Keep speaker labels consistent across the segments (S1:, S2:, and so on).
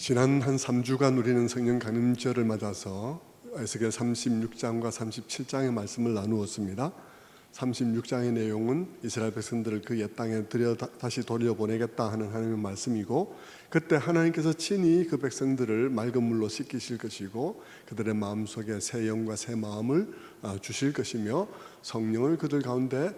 S1: 지난 한 3주간 우리는 성령 강림절을 맞아서 에스겔 36장과 37장의 말씀을 나누었습니다. 36장의 내용은 이스라엘 백성들을 그 옛 땅에 다시 돌려보내겠다 하는 하나님의 말씀이고, 그때 하나님께서 친히 그 백성들을 맑은 물로 씻기실 것이고 그들의 마음속에 새 영과 새 마음을 주실 것이며 성령을 그들 가운데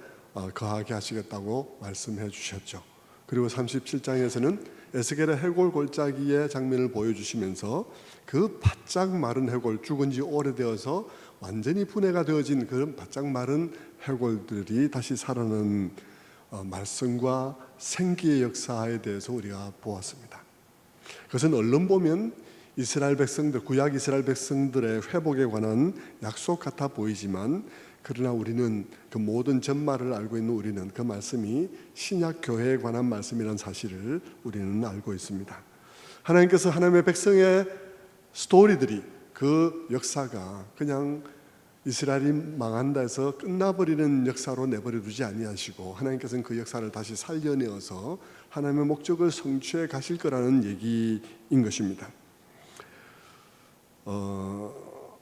S1: 거하게 하시겠다고 말씀해 주셨죠. 그리고 37장에서는 에스겔의 해골 골짜기의 장면을 보여주시면서 그 바짝 마른 해골, 죽은 지 오래되어서 완전히 분해가 되어진 그런 바짝 마른 해골들이 다시 살아나는 말씀과 생기의 역사에 대해서 우리가 보았습니다. 그것은 얼른 보면 이스라엘 백성들, 구약 이스라엘 백성들의 회복에 관한 약속 같아 보이지만, 그러나 우리는 그 모든 전말을 알고 있는 우리는 그 말씀이 신약 교회에 관한 말씀이라는 사실을 우리는 알고 있습니다. 하나님께서 하나님의 백성의 스토리들이, 그 역사가 그냥 이스라엘이 망한다 해서 끝나버리는 역사로 내버려 두지 아니하시고, 하나님께서는 그 역사를 다시 살려내어서 하나님의 목적을 성취해 가실 거라는 얘기인 것입니다.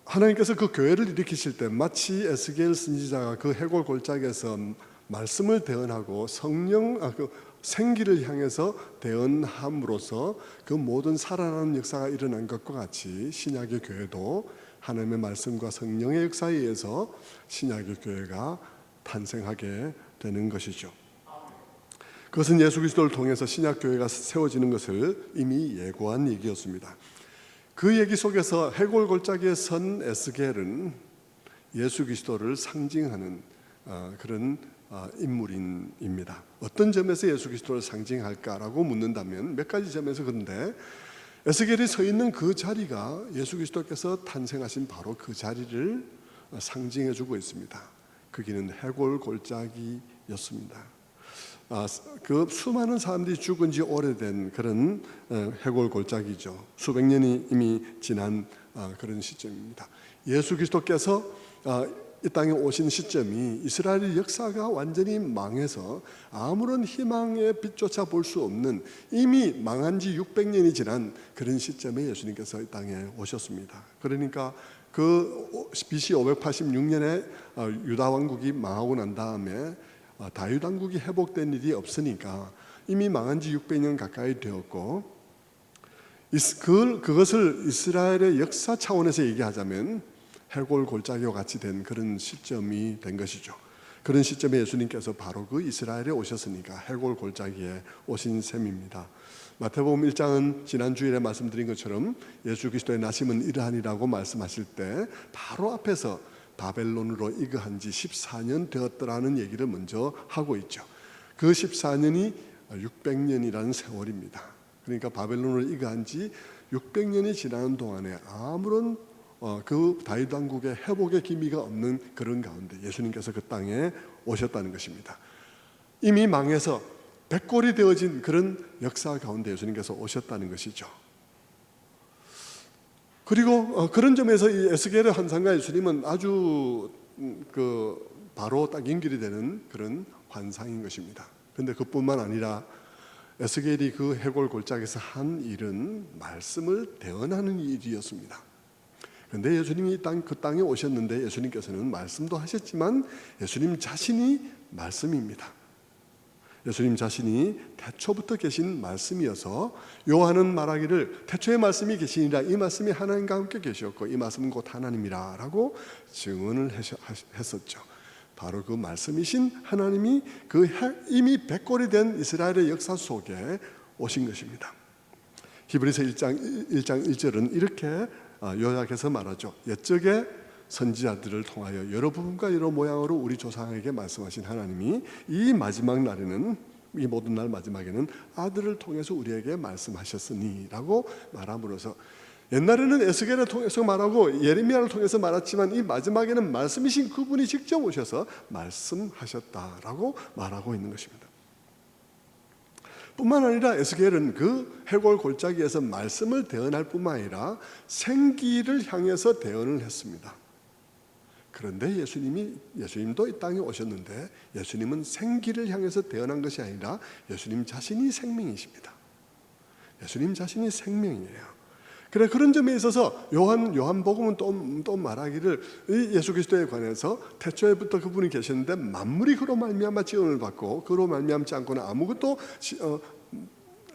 S1: 하나님께서 그 교회를 일으키실 때 마치 에스겔 선지자가 그 해골 골짜기에서 말씀을 대언하고 그 생기를 향해서 대언함으로써 그 모든 살아나는 역사가 일어난 것과 같이, 신약의 교회도 하나님의 말씀과 성령의 역사에 의해서 신약의 교회가 탄생하게 되는 것이죠. 그것은 예수 그리스도를 통해서 신약 교회가 세워지는 것을 이미 예고한 얘기였습니다. 그 얘기 속에서 해골 골짜기에 선 에스겔은 예수 그리스도를 상징하는 그런 인물입니다. 어떤 점에서 예수 그리스도를 상징할까라고 묻는다면 몇 가지 점에서, 그런데 에스겔이 서 있는 그 자리가 예수 그리스도께서 탄생하신 바로 그 자리를 상징해 주고 있습니다. 그 길은 해골 골짜기였습니다. 그 수많은 사람들이 죽은 지 오래된 그런 해골 골짜기죠. 수백 년이 이미 지난 그런 시점입니다. 예수 그리스도께서 이 땅에 오신 시점이 이스라엘의 역사가 완전히 망해서 아무런 희망의 빛조차 볼 수 없는, 이미 망한 지 600년이 지난 그런 시점에 예수님께서 이 땅에 오셨습니다. 그러니까 그 BC 586년에 유다 왕국이 망하고 난 다음에 다윗 왕국이 회복된 일이 없으니까 이미 망한 지 600년 가까이 되었고, 그것을 이스라엘의 역사 차원에서 얘기하자면 해골 골짜기와 같이 된 그런 시점이 된 것이죠. 그런 시점에 예수님께서 바로 그 이스라엘에 오셨으니까 해골 골짜기에 오신 셈입니다. 마태복음 1장은 지난 주일에 말씀드린 것처럼 예수 그리스도의 나심은 이러하니라고 말씀하실 때 바로 앞에서 바벨론으로 이거한 지 14년 되었더라는 얘기를 먼저 하고 있죠. 그 14년이 600년이라는 세월입니다. 그러니까 바벨론으로 이거한 지 600년이 지나는 동안에 아무런 그 다윗 왕국의 회복의 기미가 없는 그런 가운데 예수님께서 그 땅에 오셨다는 것입니다. 이미 망해서 백골이 되어진 그런 역사 가운데 예수님께서 오셨다는 것이죠. 그리고 그런 점에서 이 에스겔의 환상과 예수님은 아주 바로 딱 연결이 되는 그런 환상인 것입니다. 그런데 그뿐만 아니라 에스겔이 그 해골 골짜기에서 한 일은 말씀을 대언하는 일이었습니다. 그런데 예수님이 그 땅에 오셨는데 예수님께서는 말씀도 하셨지만 예수님 자신이 말씀입니다. 예수님 자신이 태초부터 계신 말씀이어서 요한은 말하기를 태초에 말씀이 계시니라, 이 말씀이 하나님과 함께 계셨고 이 말씀은 곧 하나님이라 라고 증언을 했었죠. 바로 그 말씀이신 하나님이 그 이미 백골이 된 이스라엘의 역사 속에 오신 것입니다. 히브리서 1장 1절은 이렇게 요약해서 말하죠. 옛적에 선지자들을 통하여 여러 부분과 여러 모양으로 우리 조상에게 말씀하신 하나님이 이 마지막 날에는, 이 모든 날 마지막에는 아들을 통해서 우리에게 말씀하셨으니 라고 말함으로써, 옛날에는 에스겔을 통해서 말하고 예레미야를 통해서 말했지만 이 마지막에는 말씀이신 그분이 직접 오셔서 말씀하셨다라고 말하고 있는 것입니다. 뿐만 아니라 에스겔은 그 해골 골짜기에서 말씀을 대언할 뿐만 아니라 생기를 향해서 대언을 했습니다. 그런데 예수님도 이 땅에 오셨는데 예수님은 생기를 향해서 대언한 것이 아니라 예수님 자신이 생명이십니다. 예수님 자신이 생명이에요. 그래, 그런 점에 있어서 요한복음은 또 말하기를 이 예수 그리스도에 관해서 태초에부터 그분이 계셨는데 만물이 그로 말미암아 지음을 받고 그로 말미암지 않고는 아무것도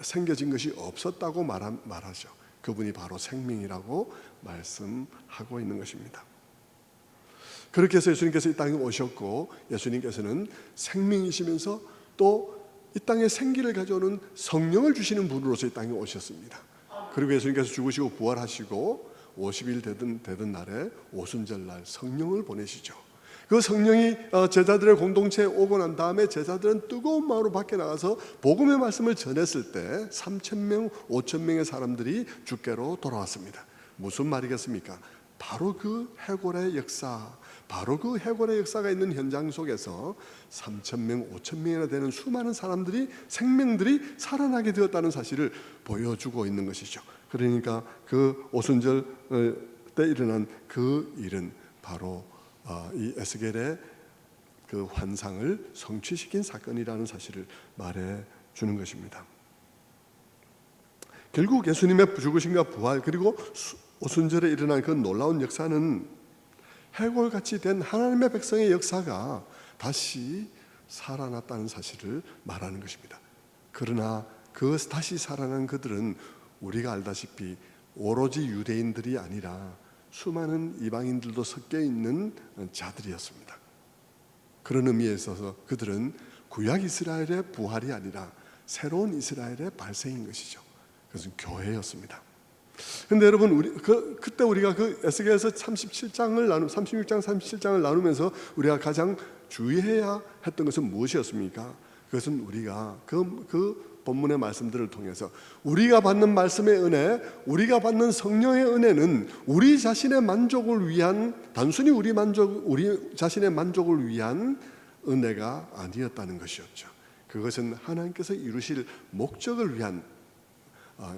S1: 생겨진 것이 없었다고 말하죠. 그분이 바로 생명이라고 말씀하고 있는 것입니다. 그렇게 해서 예수님께서 이 땅에 오셨고, 예수님께서는 생명이시면서 또 이 땅에 생기를 가져오는 성령을 주시는 분으로서 이 땅에 오셨습니다. 그리고 예수님께서 죽으시고 부활하시고 50일 되던 날에 오순절날 성령을 보내시죠. 그 성령이 제자들의 공동체에 오고 난 다음에 제자들은 뜨거운 마음으로 밖에 나가서 복음의 말씀을 전했을 때 3,000명, 5,000명의 사람들이 주께로 돌아왔습니다. 무슨 말이겠습니까? 바로 그 해골의 역사, 바로 그 해골의 역사가 있는 현장 속에서 3,000명, 5,000명이나 되는 수많은 사람들이, 생명들이 살아나게 되었다는 사실을 보여주고 있는 것이죠. 그러니까 그 오순절 때 일어난 그 일은 바로 이 에스겔의 그 환상을 성취시킨 사건이라는 사실을 말해 주는 것입니다. 결국 예수님의 죽으심과 부활, 그리고 오순절에 일어난 그 놀라운 역사는 해골같이 된 하나님의 백성의 역사가 다시 살아났다는 사실을 말하는 것입니다. 그러나 그 다시 살아난 그들은 우리가 알다시피 오로지 유대인들이 아니라 수많은 이방인들도 섞여 있는 자들이었습니다. 그런 의미에 있어서 그들은 구약 이스라엘의 부활이 아니라 새로운 이스라엘의 발생인 것이죠. 그것은 교회였습니다. 근데 여러분, 그때 우리가 그 에스겔에서 36장 37장을 나누면서 우리가 가장 주의해야 했던 것은 무엇이었습니까? 그것은 우리가 그 본문의 말씀들을 통해서 우리가 받는 말씀의 은혜, 우리가 받는 성령의 은혜는 우리 자신의 만족을 위한, 단순히 우리 자신의 만족을 위한 은혜가 아니었다는 것이었죠. 그것은 하나님께서 이루실 목적을 위한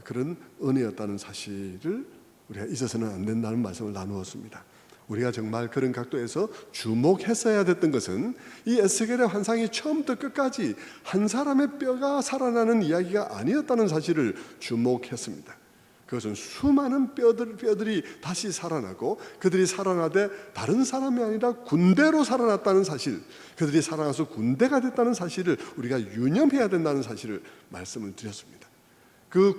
S1: 그런 은혜였다는 사실을 우리가 잊어서는 안 된다는 말씀을 나누었습니다. 우리가 정말 그런 각도에서 주목했어야 됐던 것은 이 에스겔의 환상이 처음부터 끝까지 한 사람의 뼈가 살아나는 이야기가 아니었다는 사실을 주목했습니다. 그것은 수많은 뼈들이 다시 살아나고, 그들이 살아나되 다른 사람이 아니라 군대로 살아났다는 사실, 그들이 살아나서 군대가 됐다는 사실을 우리가 유념해야 된다는 사실을 말씀을 드렸습니다.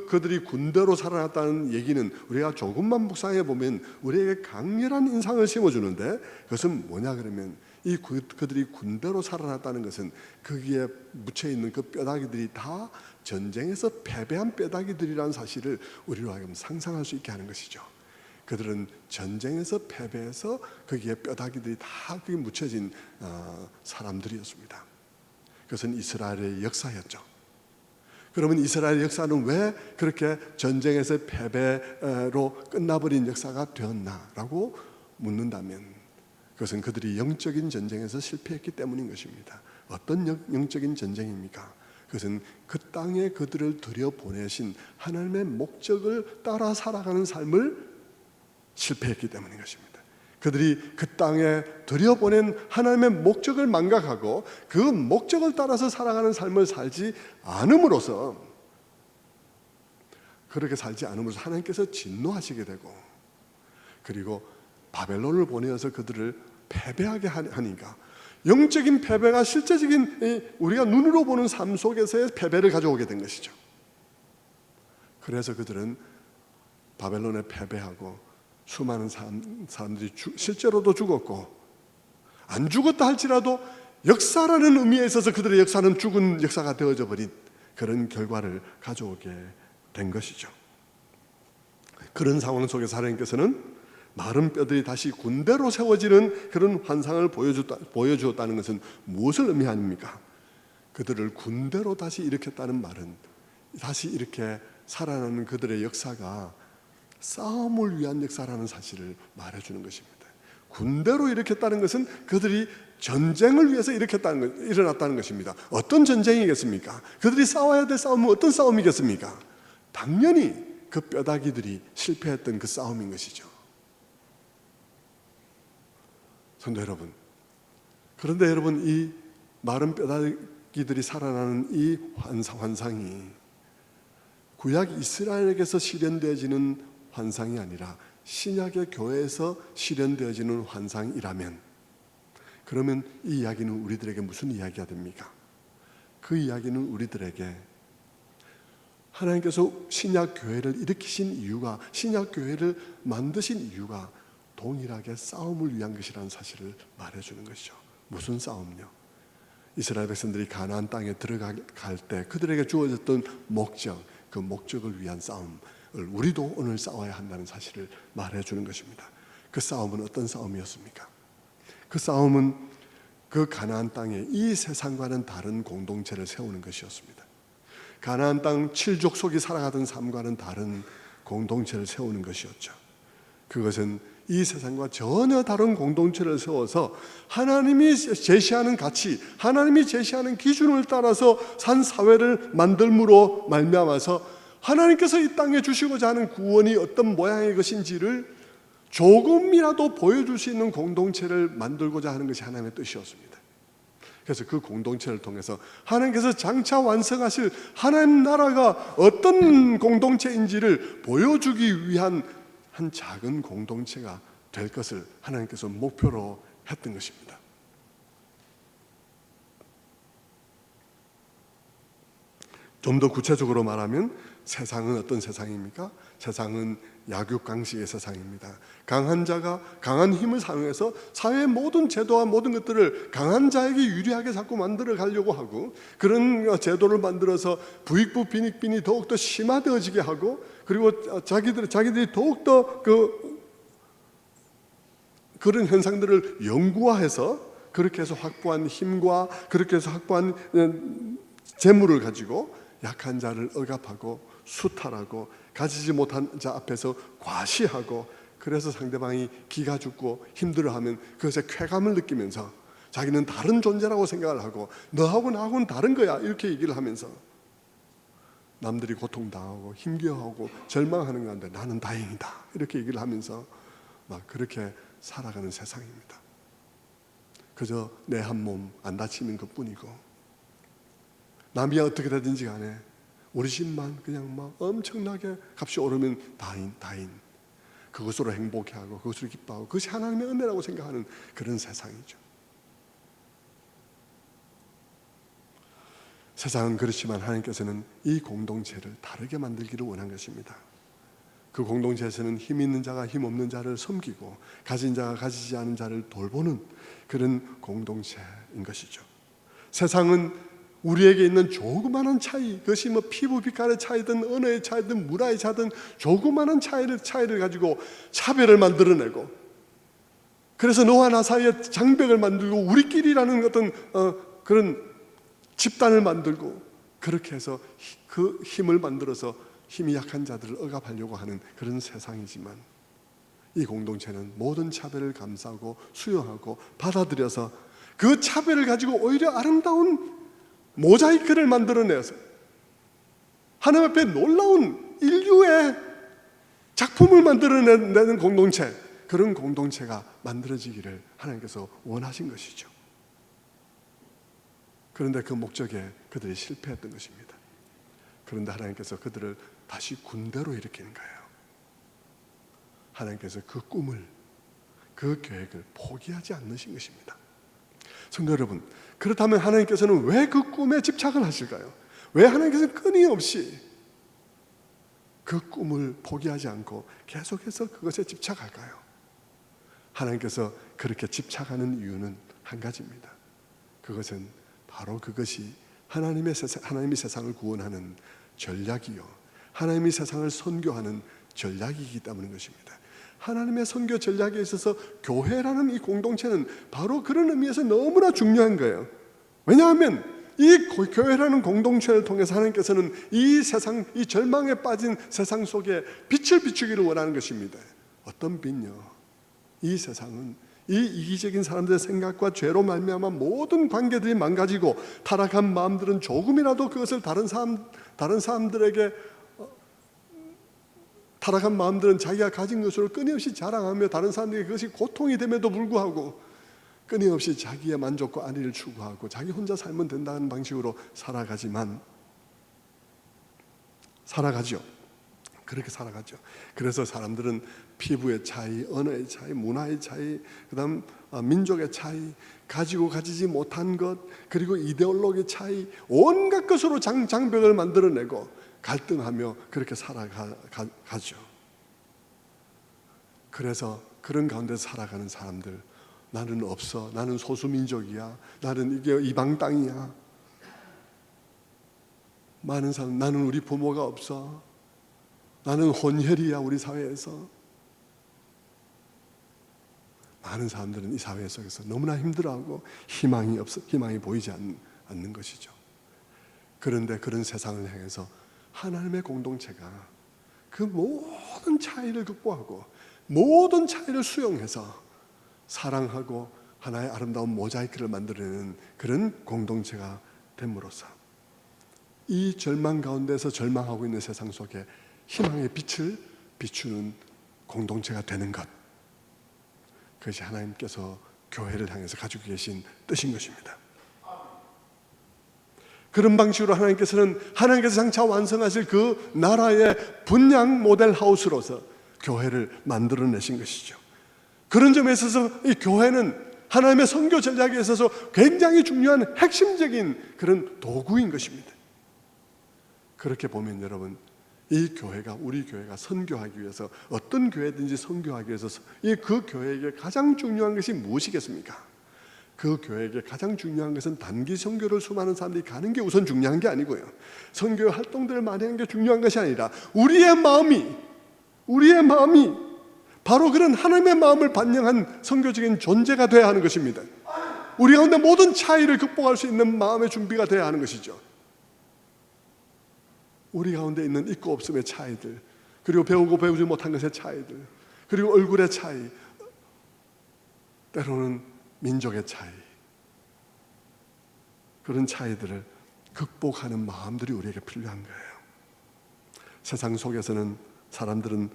S1: 그들이 군대로 살아났다는 얘기는 우리가 조금만 묵상해 보면 우리에게 강렬한 인상을 심어주는데, 그것은 뭐냐 그러면 그들이 군대로 살아났다는 것은 거기에 묻혀있는 그 뼈다귀들이 다 전쟁에서 패배한 뼈다귀들이라는 사실을 우리로 하여금 상상할 수 있게 하는 것이죠. 그들은 전쟁에서 패배해서 거기에 뼈다귀들이 다 거기 묻혀진 사람들이었습니다. 그것은 이스라엘의 역사였죠. 그러면 이스라엘 역사는 왜 그렇게 전쟁에서 패배로 끝나버린 역사가 되었나라고 묻는다면, 그것은 그들이 영적인 전쟁에서 실패했기 때문인 것입니다. 어떤 영적인 전쟁입니까? 그것은 그 땅에 그들을 들여보내신 하나님의 목적을 따라 살아가는 삶을 실패했기 때문인 것입니다. 그들이 그 땅에 들여보낸 하나님의 목적을 망각하고 그 목적을 따라서 살아가는 삶을 살지 않음으로써, 그렇게 살지 않음으로써 하나님께서 진노하시게 되고, 그리고 바벨론을 보내어서 그들을 패배하게 하니까 영적인 패배가 실제적인 우리가 눈으로 보는 삶 속에서의 패배를 가져오게 된 것이죠. 그래서 그들은 바벨론에 패배하고 수많은 사람들이 실제로도 죽었고, 안 죽었다 할지라도 역사라는 의미에 있어서 그들의 역사는 죽은 역사가 되어져 버린 그런 결과를 가져오게 된 것이죠. 그런 상황 속에서 하나님께서는 마른 뼈들이 다시 군대로 세워지는 그런 환상을 보여주었다는 것은 무엇을 의미합니까? 그들을 군대로 다시 일으켰다는 말은 다시 이렇게 살아나는 그들의 역사가 싸움을 위한 역사라는 사실을 말해주는 것입니다. 군대로 일으켰다는 것은 그들이 전쟁을 위해서 일어났다는 것입니다. 어떤 전쟁이겠습니까? 그들이 싸워야 될 싸움은 어떤 싸움이겠습니까? 당연히 그 뼈다귀들이 실패했던 그 싸움인 것이죠. 성도 여러분, 그런데 여러분, 이 마른 뼈다귀들이 살아나는 이 환상이 구약 이스라엘에게서 실현되어지는 환상이 아니라 신약의 교회에서 실현되어지는 환상이라면, 그러면 이 이야기는 우리들에게 무슨 이야기가 됩니까? 그 이야기는 우리들에게 하나님께서 신약 교회를 일으키신 이유가, 신약 교회를 만드신 이유가 동일하게 싸움을 위한 것이라는 사실을 말해주는 것이죠. 무슨 싸움요? 이스라엘 백성들이 가나안 땅에 들어갈 때 그들에게 주어졌던 목적, 그 목적을 위한 싸움을 우리도 오늘 싸워야 한다는 사실을 말해주는 것입니다. 그 싸움은 어떤 싸움이었습니까? 그 싸움은 그 가나안 땅에 이 세상과는 다른 공동체를 세우는 것이었습니다. 가나안 땅 7족속이 살아가던 삶과는 다른 공동체를 세우는 것이었죠. 그것은 이 세상과 전혀 다른 공동체를 세워서 하나님이 제시하는 가치, 하나님이 제시하는 기준을 따라서 산 사회를 만들므로 말미암아서 하나님께서 이 땅에 주시고자 하는 구원이 어떤 모양의 것인지를 조금이라도 보여줄 수 있는 공동체를 만들고자 하는 것이 하나님의 뜻이었습니다. 그래서 그 공동체를 통해서 하나님께서 장차 완성하실 하나님 나라가 어떤 공동체인지를 보여주기 위한 한 작은 공동체가 될 것을 하나님께서 목표로 했던 것입니다. 좀 더 구체적으로 말하면 세상은 어떤 세상입니까? 세상은 약육강식의 세상입니다. 강한 자가 강한 힘을 사용해서 사회의 모든 제도와 모든 것들을 강한 자에게 유리하게 자꾸 만들어 가려고 하고, 그런 제도를 만들어서 부익부 빈익빈이 더욱더 심화되어지게 하고, 그리고 자기들이 더욱더 그런 현상들을 영구화해서 그렇게 해서 확보한 힘과 그렇게 해서 확보한 재물을 가지고 약한 자를 억압하고 수탈하고 가지지 못한 자 앞에서 과시하고, 그래서 상대방이 기가 죽고 힘들어하면 그것에 쾌감을 느끼면서 자기는 다른 존재라고 생각을 하고 너하고 나하고는 다른 거야 이렇게 얘기를 하면서 남들이 고통당하고 힘겨워하고 절망하는 가운데 나는 다행이다 이렇게 얘기를 하면서 막 그렇게 살아가는 세상입니다. 그저 내 한 몸 안 다치는 것뿐이고, 남이 어떻게 되든지 간에 우리 집만 그냥 막 엄청나게 값이 오르면 다인 그것으로 행복해하고 그것으로 기뻐하고 그것이 하나님의 은혜라고 생각하는 그런 세상이죠. 세상은 그렇지만 하나님께서는 이 공동체를 다르게 만들기를 원한 것입니다. 그 공동체에서는 힘 있는 자가 힘 없는 자를 섬기고 가진 자가 가지지 않은 자를 돌보는 그런 공동체인 것이죠. 세상은 우리에게 있는 조그마한 차이, 그것이 뭐 피부 빛깔의 차이든 언어의 차이든 문화의 차이든 조그마한 차이를 가지고 차별을 만들어내고, 그래서 너와 나 사이에 장벽을 만들고 우리끼리라는 어떤 그런 집단을 만들고, 그렇게 해서 그 힘을 만들어서 힘이 약한 자들을 억압하려고 하는 그런 세상이지만, 이 공동체는 모든 차별을 감수하고 수용하고 받아들여서 그 차별을 가지고 오히려 아름다운 모자이크를 만들어내서 하나님 앞에 놀라운 인류의 작품을 만들어내는 공동체, 그런 공동체가 만들어지기를 하나님께서 원하신 것이죠. 그런데 그 목적에 그들이 실패했던 것입니다. 그런데 하나님께서 그들을 다시 군대로 일으키는 거예요. 하나님께서 그 꿈을, 그 계획을 포기하지 않으신 것입니다. 성도 여러분, 그렇다면 하나님께서는 왜 그 꿈에 집착을 하실까요? 왜 하나님께서는 끊임없이 그 꿈을 포기하지 않고 계속해서 그것에 집착할까요? 하나님께서 그렇게 집착하는 이유는 한 가지입니다. 그것은 바로 그것이 하나님이 세상을 구원하는 전략이요, 하나님이 세상을 선교하는 전략이기 때문인 것입니다. 하나님의 선교 전략에 있어서 교회라는 이 공동체는 바로 그런 의미에서 너무나 중요한 거예요. 왜냐하면 이 교회라는 공동체를 통해서 하나님께서는 이 세상, 이 절망에 빠진 세상 속에 빛을 비추기를 원하는 것입니다. 어떤 빛요? 이 세상은 이 이기적인 사람들의 생각과 죄로 말미암아 모든 관계들이 망가지고 타락한 마음들은 조금이라도 그것을 다른 사람들에게 타락한 마음들은 자기가 가진 것으로 끊임없이 자랑하며 다른 사람들에게 그것이 고통이 됨에도 불구하고 끊임없이 자기의 만족과 안위를 추구하고 자기 혼자 살면 된다는 방식으로 살아가죠. 그렇게 살아가죠. 그래서 사람들은 피부의 차이, 언어의 차이, 문화의 차이, 그다음 민족의 차이, 가지고 가지지 못한 것, 그리고 이데올로기 차이, 온갖 것으로 장벽을 만들어내고 갈등하며 그렇게 살아가죠. 그래서 그런 가운데서 살아가는 사람들, 나는 없어, 나는 소수민족이야, 나는 이게 이방 땅이야, 많은 사람, 나는 우리 부모가 없어, 나는 혼혈이야, 우리 사회에서. 많은 사람들은 이 사회 속에서 너무나 힘들어하고 희망이 보이지 않는 것이죠. 그런데 그런 세상을 향해서 하나님의 공동체가 그 모든 차이를 극복하고 모든 차이를 수용해서 사랑하고 하나의 아름다운 모자이크를 만들어내는 그런 공동체가 됨으로써 이 절망 가운데서 절망하고 있는 세상 속에 희망의 빛을 비추는 공동체가 되는 것, 그것이 하나님께서 교회를 향해서 가지고 계신 뜻인 것입니다. 그런 방식으로 하나님께서 장차 완성하실 그 나라의 분양 모델 하우스로서 교회를 만들어내신 것이죠. 그런 점에 있어서 이 교회는 하나님의 선교 전략에 있어서 굉장히 중요한 핵심적인 그런 도구인 것입니다. 그렇게 보면 여러분, 이 교회가, 우리 교회가 선교하기 위해서, 어떤 교회든지 선교하기 위해서 그 교회에게 가장 중요한 것이 무엇이겠습니까? 그 교회에게 가장 중요한 것은 단기 선교를 수많은 사람들이 가는 게 우선 중요한 게 아니고요, 선교 활동들을 많이 하는 게 중요한 것이 아니라 우리의 마음이 바로 그런 하나님의 마음을 반영한 선교적인 존재가 되어야 하는 것입니다. 우리 가운데 모든 차이를 극복할 수 있는 마음의 준비가 되어야 하는 것이죠. 우리 가운데 있는 있고 없음의 차이들, 그리고 배우고 배우지 못한 것의 차이들, 그리고 얼굴의 차이, 때로는 민족의 차이, 그런 차이들을 극복하는 마음들이 우리에게 필요한 거예요. 세상 속에서는 사람들은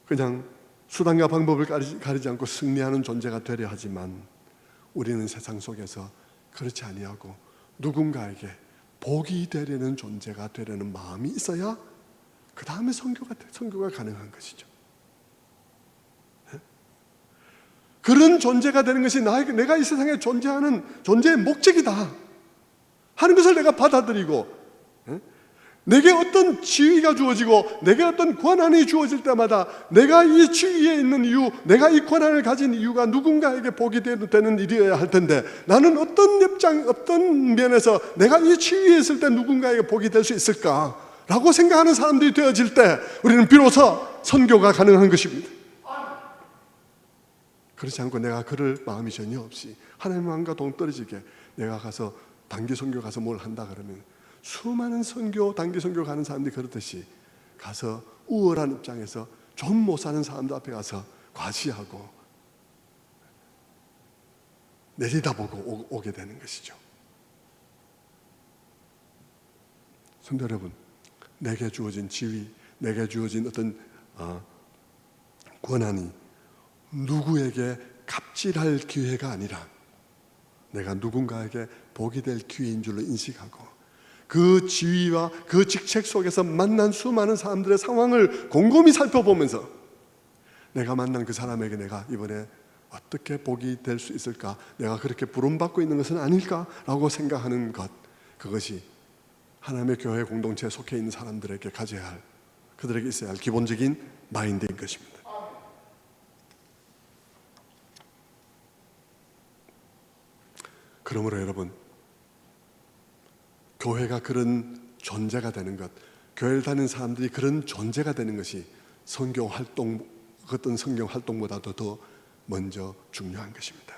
S1: 그냥 수단과 방법을 가리지 않고 승리하는 존재가 되려 하지만 우리는 세상 속에서 그렇지 아니하고 누군가에게 복이 되려는 존재가 되려는 마음이 있어야 그 다음에 선교가 가능한 것이죠. 그런 존재가 되는 것이 내가 이 세상에 존재하는 존재의 목적이다 하는 것을 내가 받아들이고, 내게 어떤 지위가 주어지고 내게 어떤 권한이 주어질 때마다 내가 이 지위에 있는 이유, 내가 이 권한을 가진 이유가 누군가에게 복이 되는 일이어야 할 텐데, 나는 어떤 면에서 내가 이 지위에 있을 때 누군가에게 복이 될 수 있을까라고 생각하는 사람들이 되어질 때 우리는 비로소 선교가 가능한 것입니다. 그렇지 않고 내가 그럴 마음이 전혀 없이 하나님의 마음과 동떨어지게 내가 가서 단기 선교 가서 뭘 한다 그러면, 수많은 단기 선교 가는 사람들이 그렇듯이 가서 우월한 입장에서 좀 못 사는 사람들 앞에 가서 과시하고 내리다보고 오게 되는 것이죠. 성도 여러분, 내게 주어진 지위, 내게 주어진 어떤 권한이 누구에게 갑질할 기회가 아니라 내가 누군가에게 복이 될 기회인 줄로 인식하고, 그 지위와 그 직책 속에서 만난 수많은 사람들의 상황을 곰곰이 살펴보면서 내가 만난 그 사람에게 내가 이번에 어떻게 복이 될 수 있을까, 내가 그렇게 부름받고 있는 것은 아닐까라고 생각하는 것, 그것이 하나님의 교회 공동체에 속해 있는 사람들에게 가져야 할, 그들에게 있어야 할 기본적인 마인드인 것입니다. 그러므로 여러분, 교회가 그런 존재가 되는 것, 교회를 다니는 사람들이 그런 존재가 되는 것이 어떤 성경 활동보다도 더 먼저 중요한 것입니다.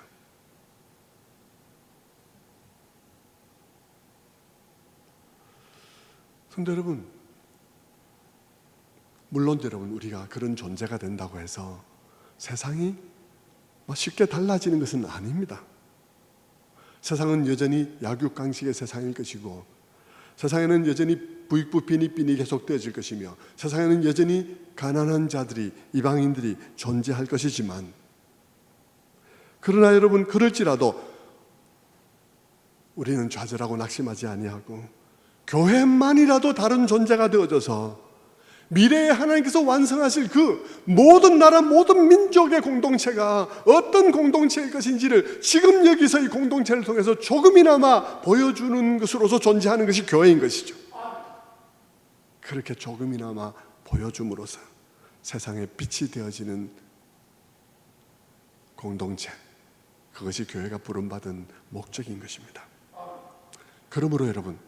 S1: 성도 여러분, 물론 여러분, 우리가 그런 존재가 된다고 해서 세상이 쉽게 달라지는 것은 아닙니다. 세상은 여전히 약육강식의 세상일 것이고, 세상에는 여전히 부익부 빈익빈이 계속되어질 것이며, 세상에는 여전히 가난한 자들이, 이방인들이 존재할 것이지만, 그러나 여러분, 그럴지라도 우리는 좌절하고 낙심하지 아니하고 교회만이라도 다른 존재가 되어져서 미래에 하나님께서 완성하실 그 모든 나라, 모든 민족의 공동체가 어떤 공동체일 것인지를 지금 여기서 이 공동체를 통해서 조금이나마 보여주는 것으로서 존재하는 것이 교회인 것이죠. 그렇게 조금이나마 보여줌으로써 세상에 빛이 되어지는 공동체, 그것이 교회가 부름받은 목적인 것입니다. 그러므로 여러분,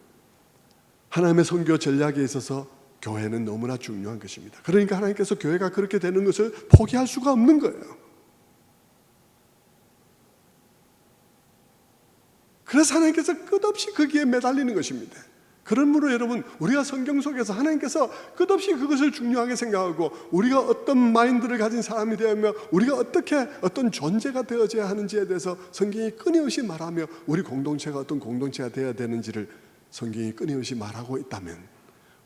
S1: 하나님의 선교 전략에 있어서 교회는 너무나 중요한 것입니다. 그러니까 하나님께서 교회가 그렇게 되는 것을 포기할 수가 없는 거예요. 그래서 하나님께서 끝없이 거기에 매달리는 것입니다. 그러므로 여러분, 우리가 성경 속에서 하나님께서 끝없이 그것을 중요하게 생각하고 우리가 어떤 마인드를 가진 사람이 되며 우리가 어떻게 어떤 존재가 되어져야 하는지에 대해서 성경이 끊임없이 말하며 우리 공동체가 어떤 공동체가 되어야 되는지를 성경이 끊임없이 말하고 있다면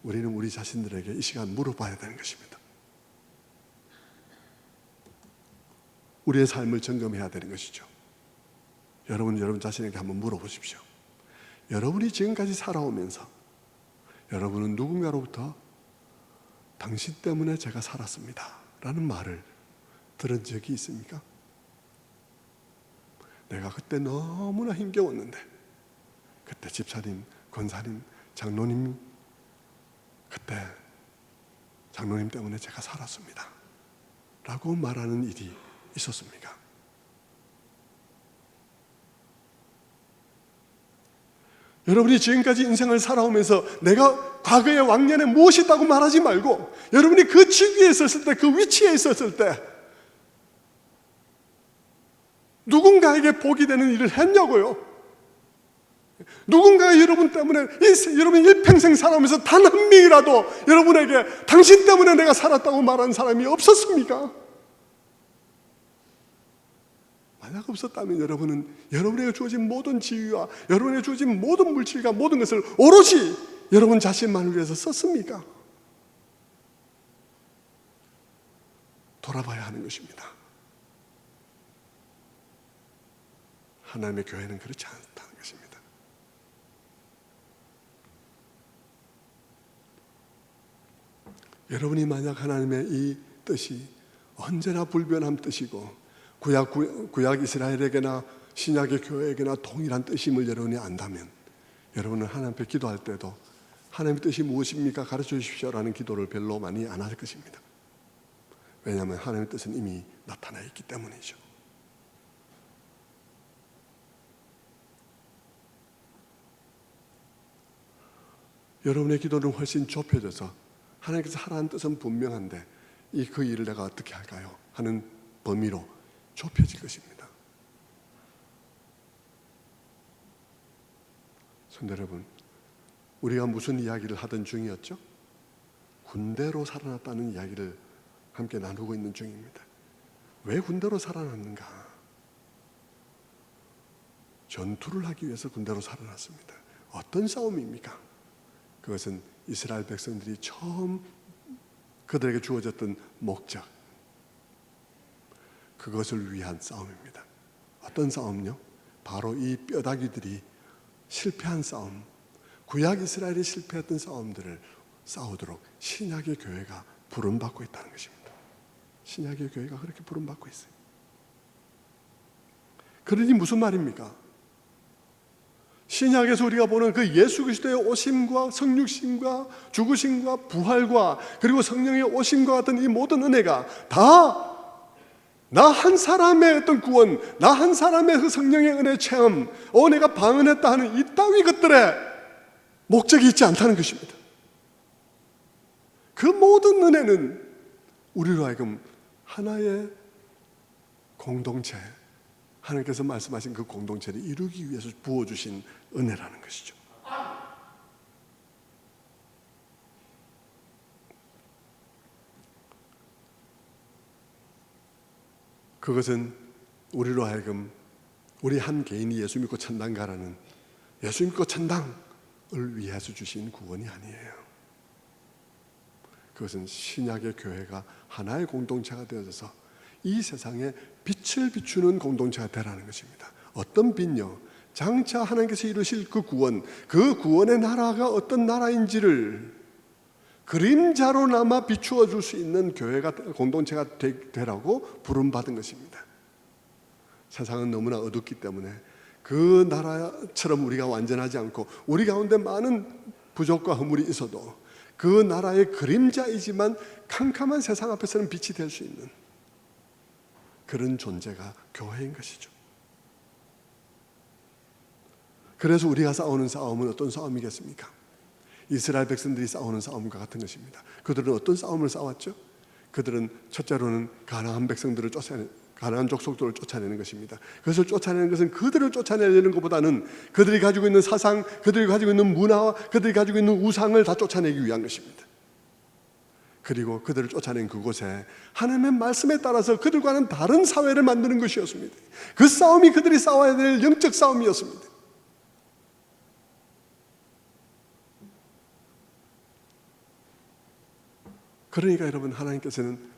S1: 우리는 우리 자신들에게 이 시간 물어봐야 되는 것입니다. 우리의 삶을 점검해야 되는 것이죠. 여러분 자신에게 한번 물어보십시오. 여러분이 지금까지 살아오면서 여러분은 누군가로부터 당신 때문에 제가 살았습니다 라는 말을 들은 적이 있습니까? 내가 그때 너무나 힘겨웠는데 그때 집사님, 권사님, 장로님, 그때 장로님 때문에 제가 살았습니다 라고 말하는 일이 있었습니까? 여러분이 지금까지 인생을 살아오면서 내가 과거의 왕년에 무엇이 있다고 말하지 말고 여러분이 그 직위에 있었을 때, 그 위치에 있었을 때 누군가에게 복이 되는 일을 했냐고요. 누군가가 여러분 때문에 여러분 일평생 살아오면서 단 한 명이라도 여러분에게 당신 때문에 내가 살았다고 말하는 사람이 없었습니까? 만약 없었다면 여러분은 여러분에게 주어진 모든 지위와 여러분에게 주어진 모든 물질과 모든 것을 오롯이 여러분 자신만을 위해서 썼습니까? 돌아봐야 하는 것입니다. 하나님의 교회는 그렇지 않다는 것입니다. 여러분이 만약 하나님의 이 뜻이 언제나 불변한 뜻이고 구약 이스라엘에게나 신약의 교회에게나 동일한 뜻임을 여러분이 안다면 여러분은 하나님 앞에 기도할 때도 하나님의 뜻이 무엇입니까? 가르쳐 주십시오라는 기도를 별로 많이 안 할 것입니다. 왜냐하면 하나님의 뜻은 이미 나타나 있기 때문이죠. 여러분의 기도는 훨씬 좁혀져서 하나님께서 하라는 뜻은 분명한데 그 일을 내가 어떻게 할까요? 하는 범위로 좁혀질 것입니다. 성도 여러분, 우리가 무슨 이야기를 하던 중이었죠? 군대로 살아났다는 이야기를 함께 나누고 있는 중입니다. 왜 군대로 살아났는가? 전투를 하기 위해서 군대로 살아났습니다. 어떤 싸움입니까? 그것은 이스라엘 백성들이 처음 그들에게 주어졌던 목적, 그것을 위한 싸움입니다. 어떤 싸움요? 바로 이 뼈다귀들이 실패한 싸움, 구약 이스라엘이 실패했던 싸움들을 싸우도록 신약의 교회가 부름받고 있다는 것입니다. 신약의 교회가 그렇게 부름받고 있어요. 그러니 무슨 말입니까? 신약에서 우리가 보는 그 예수 그리스도의 오심과 성육신과 죽으심과 부활과 그리고 성령의 오심과 같은 이 모든 은혜가 다 나 한 사람의 어떤 구원, 나 한 사람의 그 성령의 은혜 체험, 내가 방언했다 하는 이 따위 것들에 목적이 있지 않다는 것입니다. 그 모든 은혜는 우리로 하여금 하나의 공동체, 하나님께서 말씀하신 그 공동체를 이루기 위해서 부어주신 은혜라는 것이죠. 그것은 우리로 하여금 우리 한 개인이 예수 믿고 천당 가라는, 예수 믿고 천당을 위해서 주신 구원이 아니에요. 그것은 신약의 교회가 하나의 공동체가 되어져서 이 세상에 빛을 비추는 공동체가 되라는 것입니다. 어떤 빛요? 장차 하나님께서 이루실 그 구원, 그 구원의 나라가 어떤 나라인지를 그림자로나마 비추어 줄 수 있는 교회가, 공동체가 되라고 부름받은 것입니다. 세상은 너무나 어둡기 때문에 그 나라처럼 우리가 완전하지 않고 우리 가운데 많은 부족과 허물이 있어도 그 나라의 그림자이지만 캄캄한 세상 앞에서는 빛이 될 수 있는 그런 존재가 교회인 것이죠. 그래서 우리가 싸우는 싸움은 어떤 싸움이겠습니까? 이스라엘 백성들이 싸우는 싸움과 같은 것입니다. 그들은 어떤 싸움을 싸웠죠? 그들은 첫째로는 가나안 백성들을 가나안 족속들을 쫓아내는 것입니다. 그것을 쫓아내는 것은 그들을 쫓아내려는 것보다는 그들이 가지고 있는 사상, 그들이 가지고 있는 문화와 그들이 가지고 있는 우상을 다 쫓아내기 위한 것입니다. 그리고 그들을 쫓아낸 그곳에 하나님의 말씀에 따라서 그들과는 다른 사회를 만드는 것이었습니다. 그 싸움이 그들이 싸워야 될 영적 싸움이었습니다. 그러니까 여러분, 하나님께서는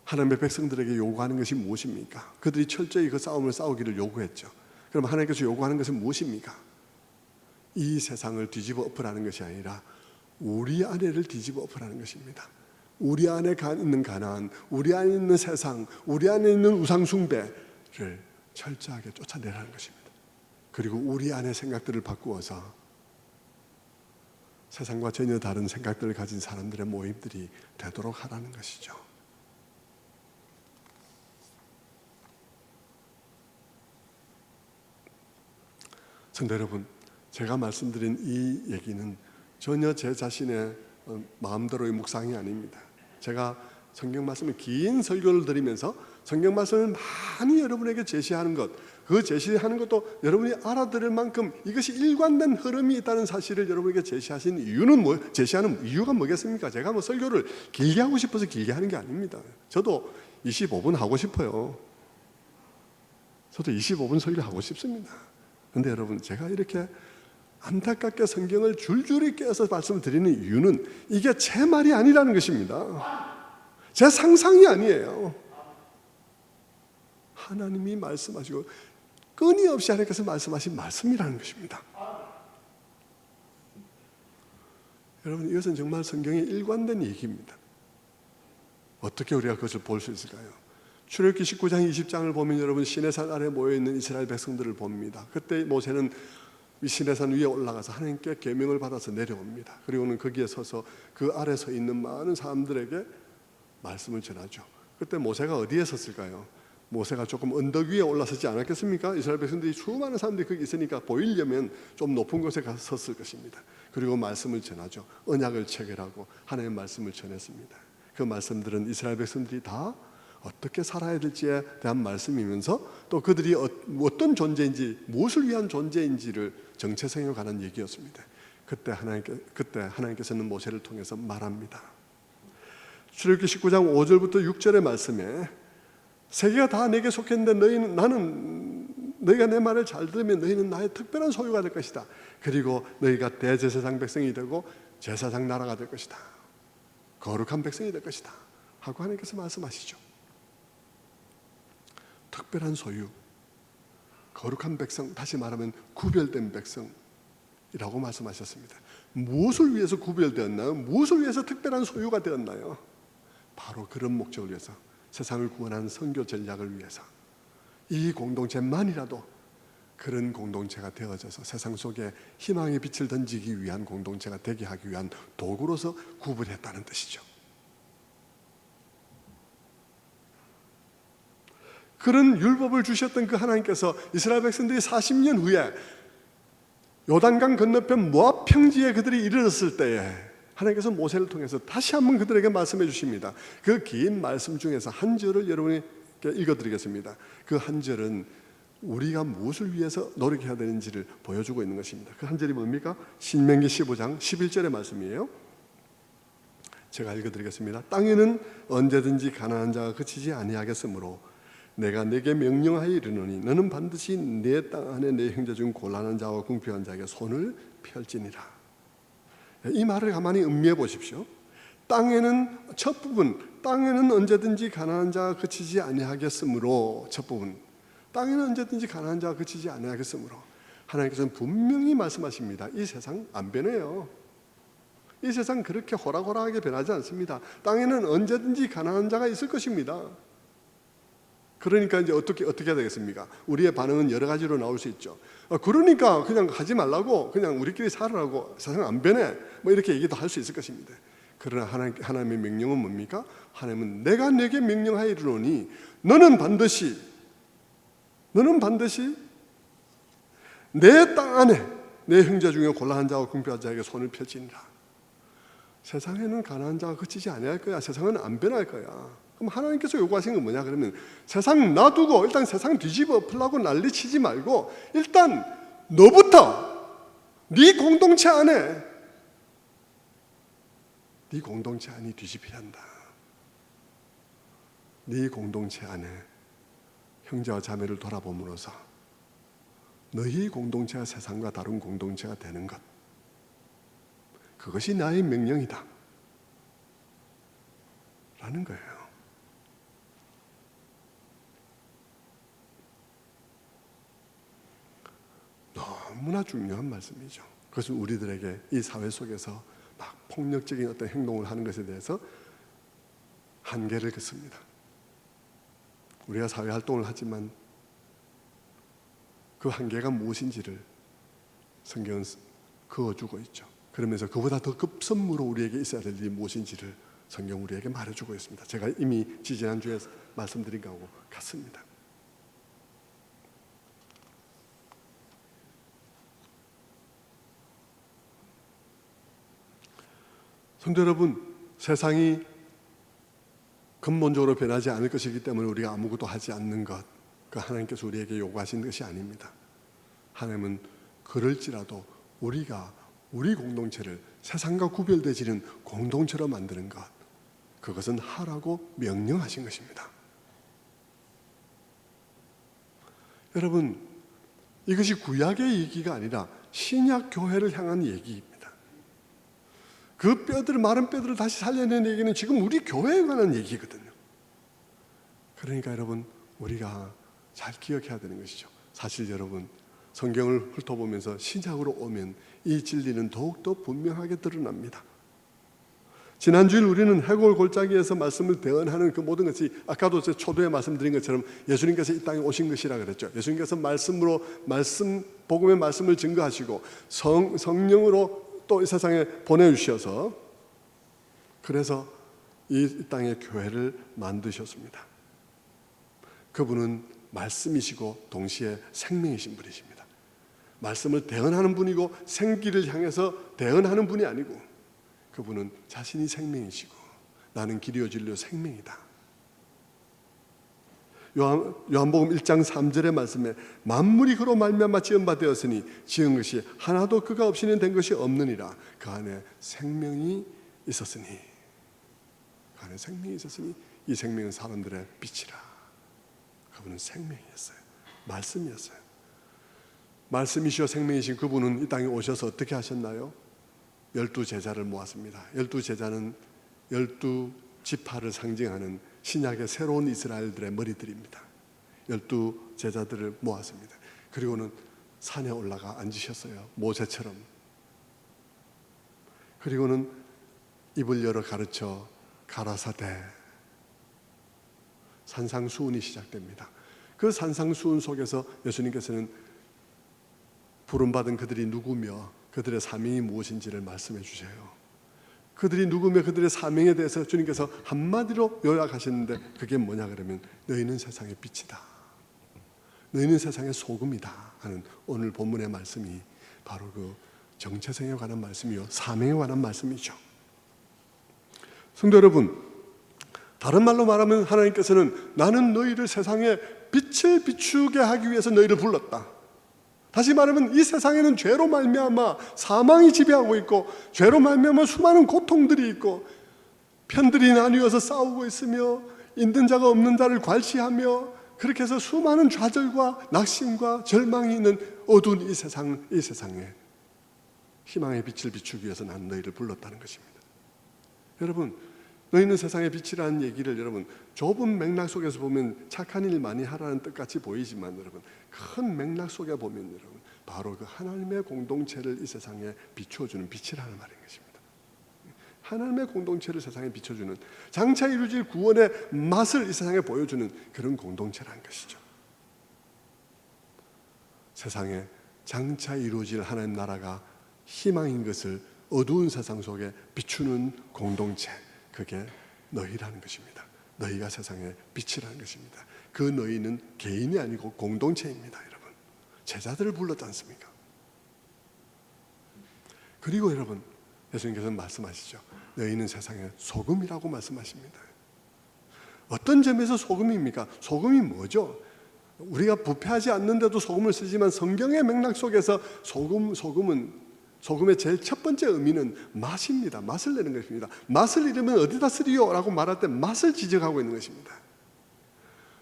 S1: 하나님의 백성들에게 요구하는 것이 무엇입니까? 그들이 철저히 그 싸움을 싸우기를 요구했죠. 그럼 하나님께서 요구하는 것은 무엇입니까? 이 세상을 뒤집어 엎으라는 것이 아니라 우리 안에를 뒤집어 엎으라는 것입니다. 우리 안에 있는 가나안, 우리 안에 있는 세상, 우리 안에 있는 우상 숭배를 철저하게 쫓아내라는 것입니다. 그리고 우리 안의 생각들을 바꾸어서 세상과 전혀 다른 생각들을 가진 사람들의 모임들이 되도록 하라는 것이죠. 성도 여러분, 제가 말씀드린 이 얘기는 전혀 제 자신의 마음대로의 묵상이 아닙니다. 제가 성경 말씀을 긴 설교를 드리면서 성경 말씀을 많이 여러분에게 제시하는 것, 그 제시하는 것도 여러분이 알아들을 만큼 이것이 일관된 흐름이 있다는 사실을 여러분에게 제시하신 이유는 제시하는 이유가 뭐겠습니까? 제가 설교를 길게 하고 싶어서 길게 하는 게 아닙니다. 저도 25분 하고 싶어요. 저도 25분 설교하고 싶습니다. 그런데 여러분, 제가 이렇게 안타깝게 성경을 줄줄이 깨서 말씀을 드리는 이유는 이게 제 말이 아니라는 것입니다. 제 상상이 아니에요. 하나님이 말씀하시고 끊임없이 하나님께서 말씀하신 말씀이라는 것입니다. 여러분, 이것은 정말 성경의 일관된 얘기입니다. 어떻게 우리가 그것을 볼 수 있을까요? 출애굽기 19장 20장을 보면 여러분, 시내산 아래 모여있는 이스라엘 백성들을 봅니다. 그때 모세는 이 시내산 위에 올라가서 하나님께 계명을 받아서 내려옵니다. 그리고는 거기에 서서 그 아래 서 있는 많은 사람들에게 말씀을 전하죠. 그때 모세가 어디에 섰을까요? 모세가 조금 언덕 위에 올라서지 않았겠습니까? 이스라엘 백성들이 수많은 사람들이 거기 있으니까 보이려면 좀 높은 곳에 가서 섰을 것입니다. 그리고 말씀을 전하죠. 언약을 체결하고 하나님의 말씀을 전했습니다. 그 말씀들은 이스라엘 백성들이 다 어떻게 살아야 될지에 대한 말씀이면서 또 그들이 어떤 존재인지, 무엇을 위한 존재인지를 정체성에 관한 얘기였습니다. 그때 하나님께서는 모세를 통해서 말합니다. 출애굽기 19장 5절부터 6절의 말씀에 세계가 다 내게 속했는데 너희가 내 말을 잘 들으면 너희는 나의 특별한 소유가 될 것이다. 그리고 너희가 대제사장 백성이 되고 제사장 나라가 될 것이다. 거룩한 백성이 될 것이다 하고 하나님께서 말씀하시죠. 특별한 소유, 거룩한 백성, 다시 말하면 구별된 백성이라고 말씀하셨습니다. 무엇을 위해서 구별되었나요? 무엇을 위해서 특별한 소유가 되었나요? 바로 그런 목적을 위해서, 세상을 구원하는 선교 전략을 위해서, 이 공동체만이라도 그런 공동체가 되어져서 세상 속에 희망의 빛을 던지기 위한 공동체가 되게 하기 위한 도구로서 구분했다는 뜻이죠. 그런 율법을 주셨던 그 하나님께서 이스라엘 백성들이 40년 후에 요단강 건너편 모압 평지에 그들이 이르렀을 때에 하나님께서 모세를 통해서 다시 한번 그들에게 말씀해 주십니다. 그 긴 말씀 중에서 한 절을 여러분에게 읽어드리겠습니다. 그 한 절은 우리가 무엇을 위해서 노력해야 되는지를 보여주고 있는 것입니다. 그 한 절이 뭡니까? 신명기 15장 11절의 말씀이에요. 제가 읽어드리겠습니다. 땅에는 언제든지 가난한 자가 그치지 아니하겠으므로 내가 내게 명령하여 이르노니 너는 반드시 내 땅 안에 내 형제 중 곤란한 자와 궁핍한 자에게 손을 펼지니라. 이 말을 가만히 음미해 보십시오. 땅에는, 첫 부분, 땅에는 언제든지 가난한 자가 그치지 아니하겠으므로, 첫 부분, 땅에는 언제든지 가난한 자가 그치지 아니하겠으므로, 하나님께서는 분명히 말씀하십니다. 이 세상 안 변해요. 이 세상 그렇게 호락호락하게 변하지 않습니다. 땅에는 언제든지 가난한 자가 있을 것입니다. 그러니까 이제 어떻게 해야 되겠습니까? 우리의 반응은 여러 가지로 나올 수 있죠. 그러니까 그냥 하지 말라고, 그냥 우리끼리 살으라고, 세상 안 변해, 뭐 이렇게 얘기도 할 수 있을 것입니다. 그러나 하나님의 명령은 뭡니까? 하나님은 내가 내게 명령하여 이르노니 너는 반드시 내 땅 안에 내 형제 중에 곤란한 자와 궁핍한 자에게 손을 펴지니라. 세상에는 가난한 자가 그치지 아니할 거야. 세상은 안 변할 거야. 그럼 하나님께서 요구하신 건 뭐냐? 그러면 세상 놔두고 일단 세상 뒤집어 엎으려고 난리치지 말고 일단 너부터 네 공동체 안에 뒤집혀야 한다. 네 공동체 안에 형제와 자매를 돌아봄으로써 너희 공동체가 세상과 다른 공동체가 되는 것, 그것이 나의 명령이다 라는 거예요. 너무나 중요한 말씀이죠. 그것은 우리들에게 이 사회 속에서 막 폭력적인 어떤 행동을 하는 것에 대해서 한계를 긋습니다. 우리가 사회 활동을 하지만 그 한계가 무엇인지를 성경은 그어주고 있죠. 그러면서 그보다 더 급선무로 우리에게 있어야 될 일이 무엇인지를 성경 우리에게 말해주고 있습니다. 제가 이미 지지난주에 말씀드린 것하고 같습니다. 성도 여러분, 세상이 근본적으로 변하지 않을 것이기 때문에 우리가 아무것도 하지 않는 것, 그 하나님께서 우리에게 요구하신 것이 아닙니다. 하나님은 그럴지라도 우리가 우리 공동체를 세상과 구별되지는 공동체로 만드는 것, 그것은 하라고 명령하신 것입니다. 여러분, 이것이 구약의 얘기가 아니라 신약 교회를 향한 얘기입니다. 그 마른 뼈들을 다시 살려낸 얘기는 지금 우리 교회에 관한 얘기거든요. 그러니까 여러분, 우리가 잘 기억해야 되는 것이죠. 사실 여러분, 성경을 훑어보면서 신약으로 오면 이 진리는 더욱더 분명하게 드러납니다. 지난주일 우리는 해골 골짜기에서 말씀을 대언하는 그 모든 것이 아까도 초두에 말씀드린 것처럼 예수님께서 이 땅에 오신 것이라 그랬죠. 예수님께서 복음의 말씀을 증거하시고 성령으로 또 이 세상에 보내주셔서 그래서 이 땅에 교회를 만드셨습니다. 그분은 말씀이시고 동시에 생명이신 분이십니다. 말씀을 대언하는 분이고 생기를 향해서 대언하는 분이 아니고 그분은 자신이 생명이시고 나는 길이요 진리요 생명이다. 요한복음 1장 3절의 말씀에 만물이 그로 말미암아 지은 바 되었으니 지은 것이 하나도 그가 없이는 된 것이 없느니라. 그 안에 생명이 있었으니 이 생명은 사람들의 빛이라. 그분은 생명이었어요. 말씀이었어요. 말씀이시여 생명이신 그분은 이 땅에 오셔서 어떻게 하셨나요? 12제자를 모았습니다. 12제자는 12지파를 상징하는 신약의 새로운 이스라엘들의 머리들입니다. 12제자들을 모았습니다. 그리고는 산에 올라가 앉으셨어요. 모세처럼. 그리고는 입을 열어 가르쳐 가라사대 산상수훈이 시작됩니다. 그 산상수훈 속에서 예수님께서는 부름받은 그들이 누구며 그들의 사명이 무엇인지를 말씀해 주세요. 그들이 누구며 그들의 사명에 대해서 주님께서 한마디로 요약하셨는데 그게 뭐냐 그러면 너희는 세상의 빛이다. 너희는 세상의 소금이다 하는 오늘 본문의 말씀이 바로 그 정체성에 관한 말씀이요 사명에 관한 말씀이죠. 성도 여러분, 다른 말로 말하면 하나님께서는 나는 너희를 세상에 빛을 비추게 하기 위해서 너희를 불렀다. 다시 말하면 이 세상에는 죄로 말미암아 사망이 지배하고 있고 죄로 말미암아 수많은 고통들이 있고 편들이 나뉘어서 싸우고 있으며 있는 자가 없는 자를 괄시하며 그렇게 해서 수많은 좌절과 낙심과 절망이 있는 어두운 이 세상에 희망의 빛을 비추기 위해서 난 너희를 불렀다는 것입니다. 여러분, 너희는 세상의 빛이라는 얘기를 여러분 좁은 맥락 속에서 보면 착한 일 많이 하라는 뜻같이 보이지만 여러분 큰 맥락 속에 보면 여러분 바로 그 하나님의 공동체를 이 세상에 비추어주는 빛이라는 말인 것입니다. 하나님의 공동체를 세상에 비춰주는, 장차 이루어질 구원의 맛을 이 세상에 보여주는 그런 공동체라는 것이죠. 세상에 장차 이루어질 하나님 나라가 희망인 것을 어두운 세상 속에 비추는 공동체, 그게 너희라는 것입니다. 너희가 세상의 빛이라는 것입니다. 그 너희는 개인이 아니고 공동체입니다. 여러분, 제자들을 불렀지 않습니까? 그리고 여러분, 예수님께서는 말씀하시죠. 너희는 세상의 소금이라고 말씀하십니다. 어떤 점에서 소금입니까? 소금이 뭐죠? 우리가 부패하지 않는데도 소금을 쓰지만 성경의 맥락 속에서 소금의 제일 첫 번째 의미는 맛입니다. 맛을 내는 것입니다. 맛을 잃으면 어디다 쓰리요? 라고 말할 때 맛을 지적하고 있는 것입니다.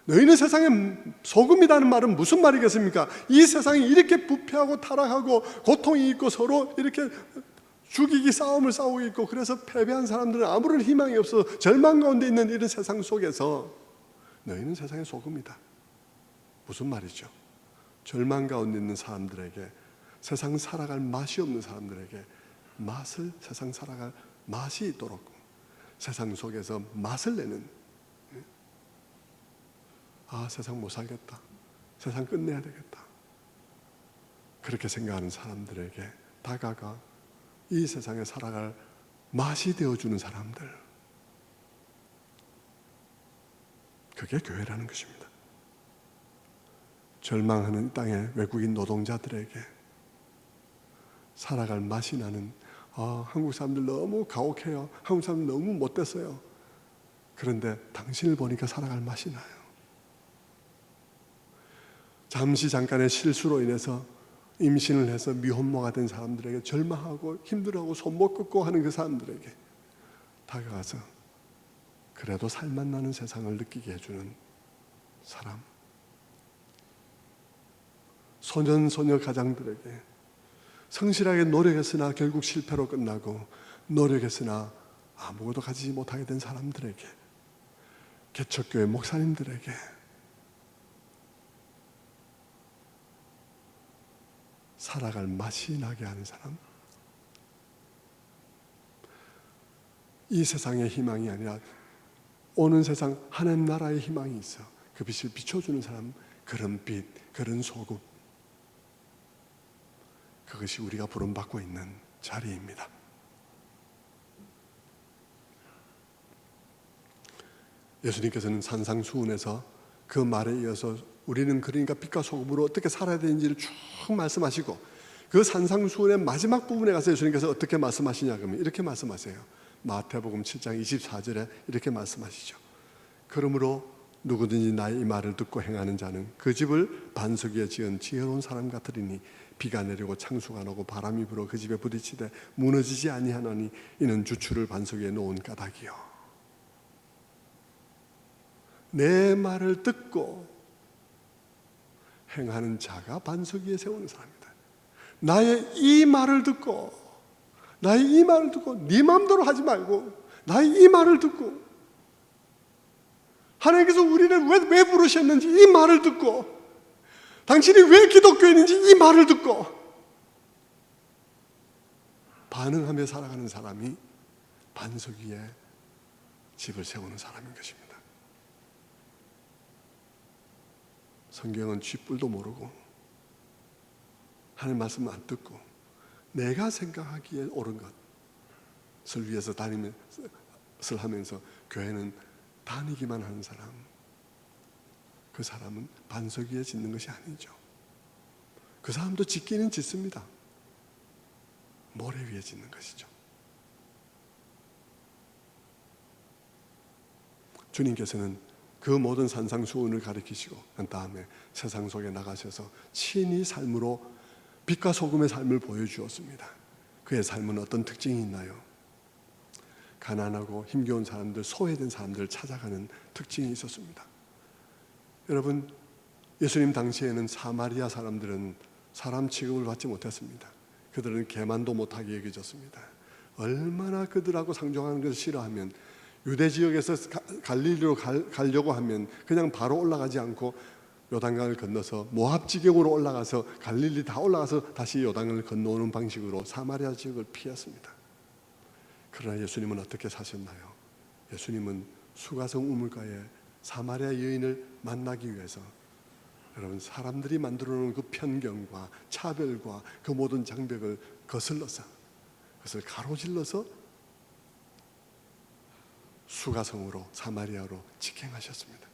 S1: 너희는 세상의 소금이라는 말은 무슨 말이겠습니까? 이 세상이 이렇게 부패하고 타락하고 고통이 있고 서로 이렇게 죽이기 싸움을 싸우고 있고, 그래서 패배한 사람들은 아무런 희망이 없어 절망 가운데 있는 이런 세상 속에서 너희는 세상의 소금이다. 무슨 말이죠? 절망 가운데 있는 사람들에게, 세상 살아갈 맛이 없는 사람들에게 세상 살아갈 맛이 있도록, 세상 속에서 맛을 내는, 세상 못 살겠다, 세상 끝내야 되겠다, 그렇게 생각하는 사람들에게 다가가 이 세상에 살아갈 맛이 되어주는 사람들, 그게 교회라는 것입니다. 절망하는 땅의 외국인 노동자들에게 살아갈 맛이 나는, 한국 사람들 너무 가혹해요, 한국 사람들 너무 못됐어요, 그런데 당신을 보니까 살아갈 맛이 나요. 잠깐의 실수로 인해서 임신을 해서 미혼모가 된 사람들에게, 절망하고 힘들어하고 손못 긋고 하는 그 사람들에게 다가가서 그래도 살맛 나는 세상을 느끼게 해주는 사람, 소년 가장들에게 성실하게 노력했으나 결국 실패로 끝나고, 노력했으나 아무것도 가지지 못하게 된 사람들에게, 개척교회 목사님들에게 살아갈 맛이 나게 하는 사람, 이 세상의 희망이 아니라 오는 세상 하나님 나라의 희망이 있어 그 빛을 비춰주는 사람, 그런 빛, 그런 소금, 그것이 우리가 부름받고 있는 자리입니다. 예수님께서는 산상수훈에서 그 말에 이어서 우리는 그러니까 빛과 소금으로 어떻게 살아야 되는지를 쭉 말씀하시고, 그 산상수훈의 마지막 부분에 가서 예수님께서 어떻게 말씀하시냐 그러면 이렇게 말씀하세요. 마태복음 7장 24절에 이렇게 말씀하시죠. 그러므로 누구든지 나의 이 말을 듣고 행하는 자는 그 집을 반석 위에 지은 지혜로운 사람 같으리니 비가 내리고 창수가 나고 바람이 불어 그 집에 부딪히되 무너지지 아니하노니 이는 주추를 반석 위에 놓은 까닭이요. 내 말을 듣고 행하는 자가 반석 위에 세우는 사람이다. 나의 이 말을 듣고 네 마음대로 하지 말고 나의 이 말을 듣고, 하나님께서 우리를 왜 부르셨는지 이 말을 듣고, 당신이 왜 기독교인인지 이 말을 듣고 반응하며 살아가는 사람이 반석 위에 집을 세우는 사람인 것입니다. 성경은 쥐뿔도 모르고 하나님 말씀 안 듣고 내가 생각하기에 옳은 것을 위해서 것을 하면서 교회는 다니기만 하는 사람, 그 사람은 반석 위에 짓는 것이 아니죠. 그 사람도 짓기는 짓습니다. 모래 위에 짓는 것이죠. 주님께서는 그 모든 산상수훈을 가르치시고 난 다음에 세상 속에 나가셔서 친히 삶으로 빛과 소금의 삶을 보여주었습니다. 그의 삶은 어떤 특징이 있나요? 가난하고 힘겨운 사람들, 소외된 사람들을 찾아가는 특징이 있었습니다. 여러분, 예수님 당시에는 사마리아 사람들은 사람 취급을 받지 못했습니다. 그들은 개만도 못하게 여겨졌습니다. 얼마나 그들하고 상종하는 것을 싫어하면, 유대 지역에서 갈릴리로 가려고 하면 그냥 바로 올라가지 않고 요단강을 건너서 모압 지경으로 올라가서 갈릴리 다 올라가서 다시 요단강을 건너오는 방식으로 사마리아 지역을 피했습니다. 그러나 예수님은 어떻게 사셨나요? 예수님은 수가성 우물가에 사마리아 여인을 만나기 위해서 여러분 사람들이 만들어 놓은 그 편견과 차별과 그 모든 장벽을 거슬러서 그것을 가로질러서 수가성으로 사마리아로 직행하셨습니다.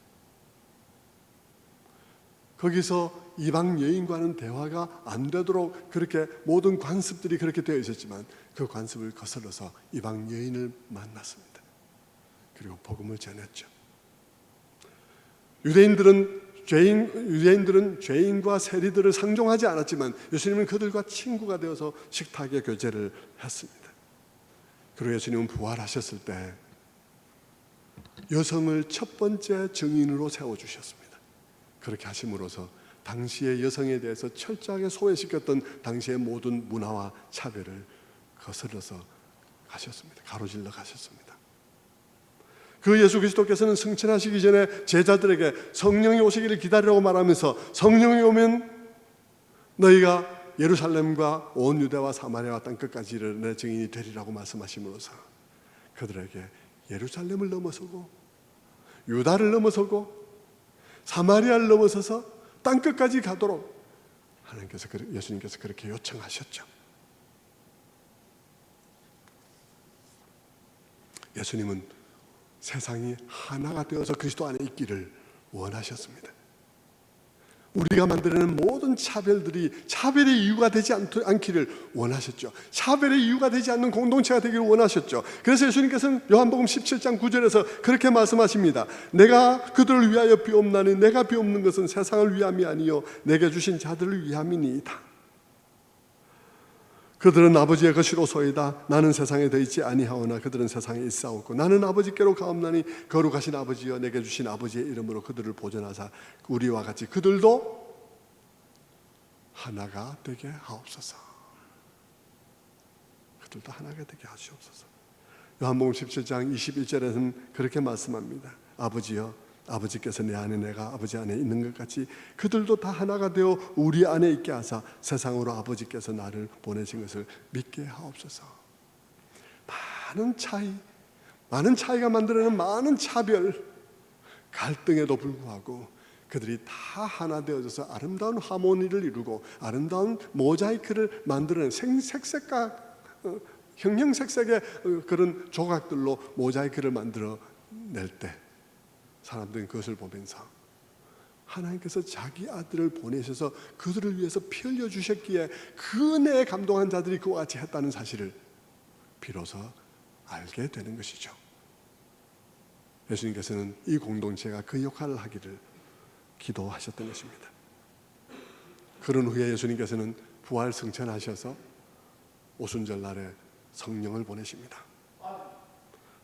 S1: 거기서 이방 여인과는 대화가 안 되도록 그렇게 모든 관습들이 그렇게 되어 있었지만 그 관습을 거슬러서 이방 여인을 만났습니다. 그리고 복음을 전했죠. 유대인들은 죄인과 세리들을 상종하지 않았지만 예수님은 그들과 친구가 되어서 식탁에 교제를 했습니다. 그리고 예수님은 부활하셨을 때 여성을 첫 번째 증인으로 세워주셨습니다. 그렇게 하심으로써 당시의 여성에 대해서 철저하게 소외시켰던 당시의 모든 문화와 차별을 거슬러서 가셨습니다. 가로질러 가셨습니다. 그 예수 그리스도께서는 승천하시기 전에 제자들에게 성령이 오시기를 기다리라고 말하면서 성령이 오면 너희가 예루살렘과 온 유대와 사마리아와 땅끝까지 이르러 내 증인이 되리라고 말씀하심으로써 그들에게 예루살렘을 넘어서고 유다를 넘어서고 사마리아를 넘어서서 땅끝까지 가도록 하나님께서 예수님께서 그렇게 요청하셨죠. 예수님은 세상이 하나가 되어서 그리스도 안에 있기를 원하셨습니다. 우리가 만들어내는 모든 차별들이 차별의 이유가 되지 않기를 원하셨죠. 차별의 이유가 되지 않는 공동체가 되기를 원하셨죠. 그래서 예수님께서는 요한복음 17장 9절에서 그렇게 말씀하십니다. 내가 그들을 위하여 비옵나니 내가 비옵는 것은 세상을 위함이 아니요 내게 주신 자들을 위함이니이다. 그들은 아버지의 것이로소이다. 나는 세상에 더 있지 아니하오나 그들은 세상에 있사옵고 나는 아버지께로 가옵나니 거룩하신 아버지여 내게 주신 아버지의 이름으로 그들을 보존하사 우리와 같이 그들도 하나가 되게 하옵소서. 그들도 하나가 되게 하시옵소서. 요한복음 17장 21절에는 그렇게 말씀합니다. 아버지여 아버지께서 내 안에 내가 아버지 안에 있는 것 같이 그들도 다 하나가 되어 우리 안에 있게 하사 세상으로 아버지께서 나를 보내신 것을 믿게 하옵소서. 많은 차이가 만들어내는 많은 차별, 갈등에도 불구하고 그들이 다 하나 되어져서 아름다운 하모니를 이루고 아름다운 모자이크를 만들어낸 형형색색의 그런 조각들로 모자이크를 만들어낼 때 사람들은 그것을 보면서 하나님께서 자기 아들을 보내셔서 그들을 위해서 피 흘려 주셨기에 그 은혜에 감동한 자들이 그와 같이 했다는 사실을 비로소 알게 되는 것이죠. 예수님께서는 이 공동체가 그 역할을 하기를 기도하셨던 것입니다. 그런 후에 예수님께서는 부활 승천하셔서 오순절 날에 성령을 보내십니다.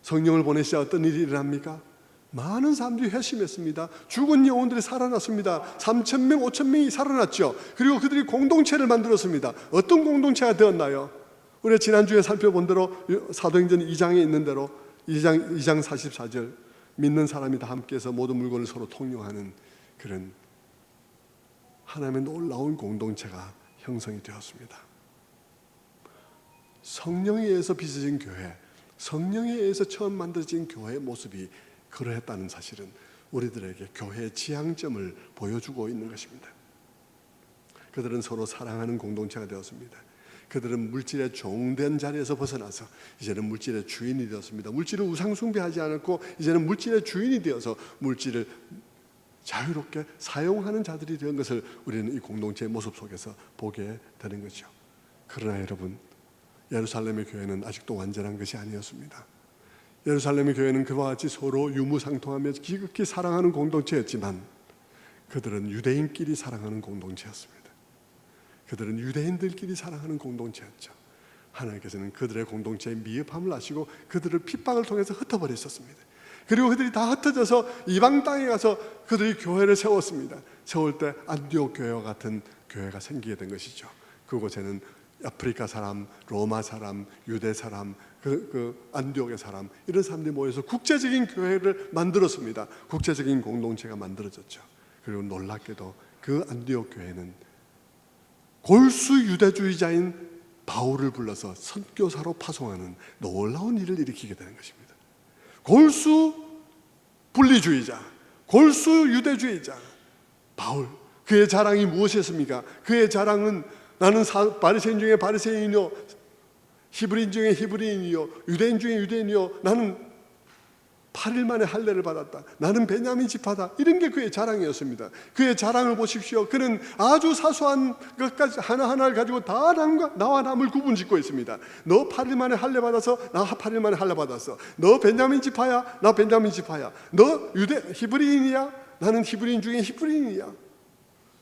S1: 성령을 보내시자 어떤 일이 일어납니까? 많은 사람들이 회심했습니다. 죽은 영혼들이 살아났습니다. 3,000명, 5,000명이 살아났죠. 그리고 그들이 공동체를 만들었습니다. 어떤 공동체가 되었나요? 우리가 지난주에 살펴본 대로 사도행전 2장에 있는 대로 2장 44절 믿는 사람이 다 함께해서 모든 물건을 서로 통용하는 그런 하나님의 놀라운 공동체가 형성이 되었습니다. 성령에 의해서 빚어진 교회, 성령에 의해서 처음 만들어진 교회의 모습이 그러했다는 사실은 우리들에게 교회의 지향점을 보여주고 있는 것입니다. 그들은 서로 사랑하는 공동체가 되었습니다. 그들은 물질의 종된 자리에서 벗어나서 이제는 물질의 주인이 되었습니다. 물질을 우상숭배하지 않았고 이제는 물질의 주인이 되어서 물질을 자유롭게 사용하는 자들이 된 것을 우리는 이 공동체의 모습 속에서 보게 되는 거죠. 그러나 여러분, 예루살렘의 교회는 아직도 완전한 것이 아니었습니다. 예루살렘의 교회는 그와 같이 서로 유무상통하며 지극히 사랑하는 공동체였지만 그들은 유대인끼리 사랑하는 공동체였습니다. 그들은 유대인들끼리 사랑하는 공동체였죠. 하나님께서는 그들의 공동체의 미흡함을 아시고 그들을 핍박을 통해서 흩어버렸었습니다. 그리고 그들이 다 흩어져서 이방 땅에 가서 그들이 교회를 세웠습니다. 세울 때 안디옥 교회와 같은 교회가 생기게 된 것이죠. 그곳에는 아프리카 사람, 로마 사람, 유대 사람, 안디옥의 사람 이런 사람들이 모여서 국제적인 교회를 만들었습니다. 국제적인 공동체가 만들어졌죠. 그리고 놀랍게도 그 안디옥 교회는 골수 유대주의자인 바울을 불러서 선교사로 파송하는 놀라운 일을 일으키게 되는 것입니다. 골수 분리주의자, 골수 유대주의자 바울, 그의 자랑이 무엇이었습니까? 그의 자랑은 나는 바리새인 중에 바리새인이요, 히브리인 중에 히브리인이요, 유대인 중에 유대인이요, 나는 8일 만에 할례를 받았다, 나는 베냐민 지파다, 이런 게 그의 자랑이었습니다. 그의 자랑을 보십시오. 그는 아주 사소한 것까지 하나하나를 가지고 다 나와 남을 구분짓고 있습니다. 너 8일 만에 할례 받아서, 나 8일 만에 할례 받았어. 너 베냐민 지파야, 나 베냐민 지파야. 너 히브리인이야, 나는 히브리인 중에 히브리인이야.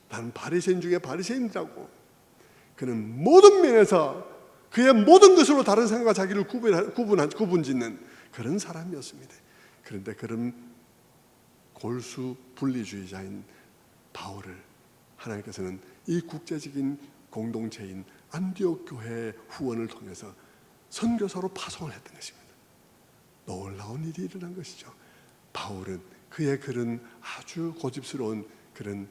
S1: 나는 바리새인 중에 바리새인이라고. 그는 모든 면에서 그의 모든 것으로 다른 사람과 자기를 구분짓는 그런 사람이었습니다. 그런데 그런 골수 분리주의자인 바울을 하나님께서는 이 국제적인 공동체인 안디옥 교회의 후원을 통해서 선교사로 파송을 했던 것입니다. 놀라운 일이 일어난 것이죠. 바울은 그의 그런 아주 고집스러운 그런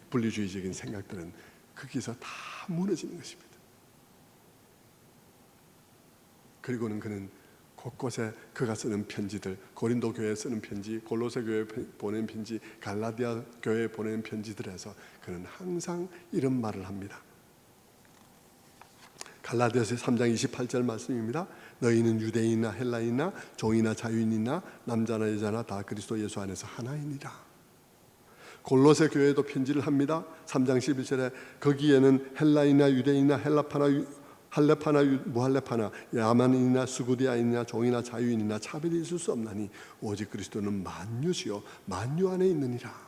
S1: 분리주의적인 생각들은 거기서 다 무너지는 것입니다. 그리고는 그는 곳곳에 그가 쓰는 편지들, 고린도 교회에 쓰는 편지, 골로새 교회에 보낸 편지, 갈라디아 교회에 보낸 편지들에서 그는 항상 이런 말을 합니다. 갈라디아서 3장 28절 말씀입니다. 너희는 유대인이나 헬라인이나 종이나 자유인이나 남자나 여자나 다 그리스도 예수 안에서 하나이니라. 골로새 교회에도 편지를 합니다. 3장 11절에 거기에는 헬라인이나 유대인이나 할레파나 무할레파나 야만인이나 수구디아인이나 종이나 자유인이나 차별이 있을 수 없나니 오직 그리스도는 만유시요 만유 안에 있느니라.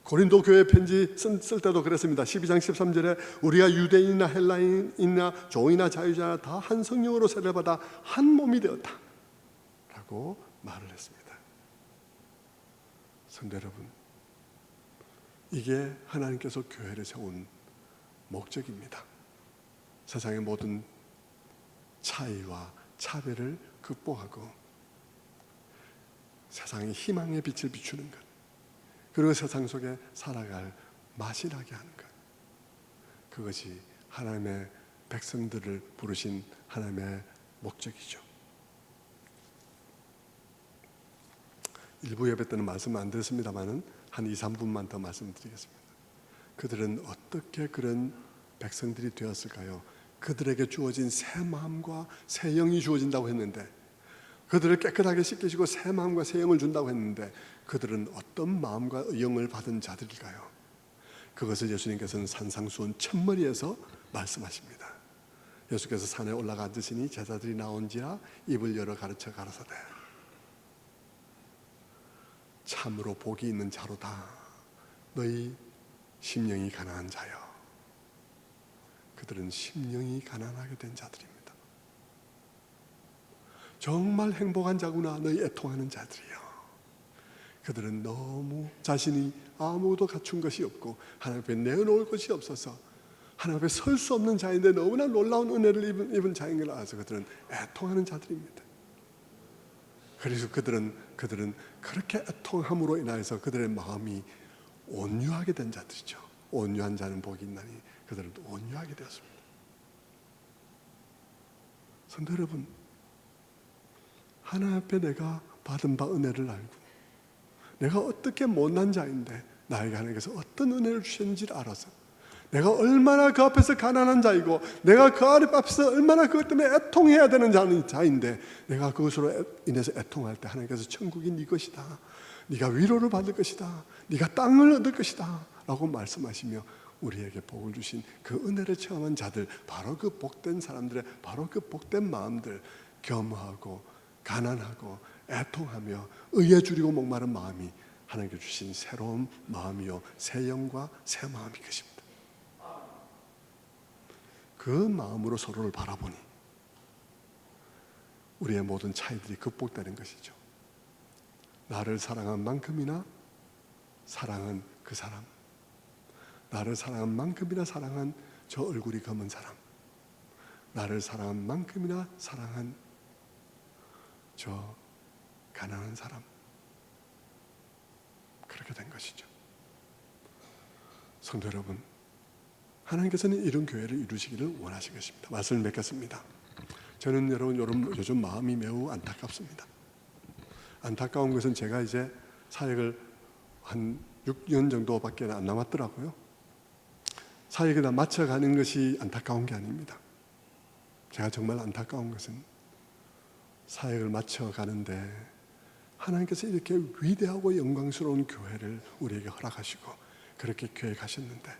S1: 고린도 교회 편지 쓸 때도 그랬습니다. 12장 13절에 우리가 유대인이나 헬라인이나 종이나 자유자나 다 한 성령으로 세례받아 한 몸이 되었다 라고 말을 했습니다. 성도 여러분, 이게 하나님께서 교회를 세운 목적입니다. 세상의 모든 차이와 차별을 극복하고 세상의 희망의 빛을 비추는 것, 그리고 세상 속에 살아갈 맛이 나게 하는 것, 그것이 하나님의 백성들을 부르신 하나님의 목적이죠. 일부 예배 때는 말씀 안 드렸습니다만은 한 2, 3분만 더 말씀드리겠습니다. 그들은 어떻게 그런 백성들이 되었을까요? 그들에게 주어진 새 마음과 새 영이 주어진다고 했는데, 그들을 깨끗하게 씻기시고 새 마음과 새 영을 준다고 했는데, 그들은 어떤 마음과 영을 받은 자들일까요? 그것을 예수님께서는 산상수훈 첫머리에서 말씀하십니다. 예수께서 산에 올라가 앉으시니 제자들이 나온지라 입을 열어 가르쳐 가라사대 참으로 복이 있는 자로다 너희 심령이 가난한 자여. 그들은 심령이 가난하게 된 자들입니다. 정말 행복한 자구나 너희 애통하는 자들이여. 그들은 너무 자신이 아무도 갖춘 것이 없고 하나님 앞에 내어놓을 것이 없어서 하나님 앞에 설 수 없는 자인데 너무나 놀라운 은혜를 입은 자인 걸 알아서 그들은 애통하는 자들입니다. 그래서 그들은 그렇게 애통함으로 인하여서 그들의 마음이 온유하게 된 자들이죠. 온유한 자는 복이 있나니 그들은 온유하게 되었습니다. 성도 여러분, 하나님 앞에 내가 받은 바 은혜를 알고 내가 어떻게 못난 자인데 나에게 하나님께서 어떤 은혜를 주셨는지를 알아서 내가 얼마나 그 앞에서 가난한 자이고 내가 그 앞에서 얼마나 그것 때문에 애통해야 되는 자인데 내가 그것으로 인해서 애통할 때 하나님께서 천국이 네 것이다, 네가 위로를 받을 것이다, 네가 땅을 얻을 것이다 라고 말씀하시며 우리에게 복을 주신 그 은혜를 체험한 자들, 바로 그 복된 사람들의 바로 그 복된 마음들, 겸허하고 가난하고 애통하며 의에 줄이고 목마른 마음이 하나님께 주신 새로운 마음이요 새 영과 새 마음이 것입니다. 그 마음으로 서로를 바라보니 우리의 모든 차이들이 극복되는 것이죠. 나를 사랑한 만큼이나 사랑한 그 사람, 나를 사랑한 만큼이나 사랑한 저 얼굴이 검은 사람, 나를 사랑한 만큼이나 사랑한 저 가난한 사람, 그렇게 된 것이죠. 성도 여러분, 하나님께서는 이런 교회를 이루시기를 원하신 것입니다. 말씀을 맺겠습니다. 저는 여러분 요즘 마음이 매우 안타깝습니다. 안타까운 것은 제가 이제 사역을 한 6년 정도밖에 안 남았더라고요. 사역을 다 마쳐가는 것이 안타까운 게 아닙니다. 제가 정말 안타까운 것은 사역을 마쳐가는데 하나님께서 이렇게 위대하고 영광스러운 교회를 우리에게 허락하시고 그렇게 계획하셨는데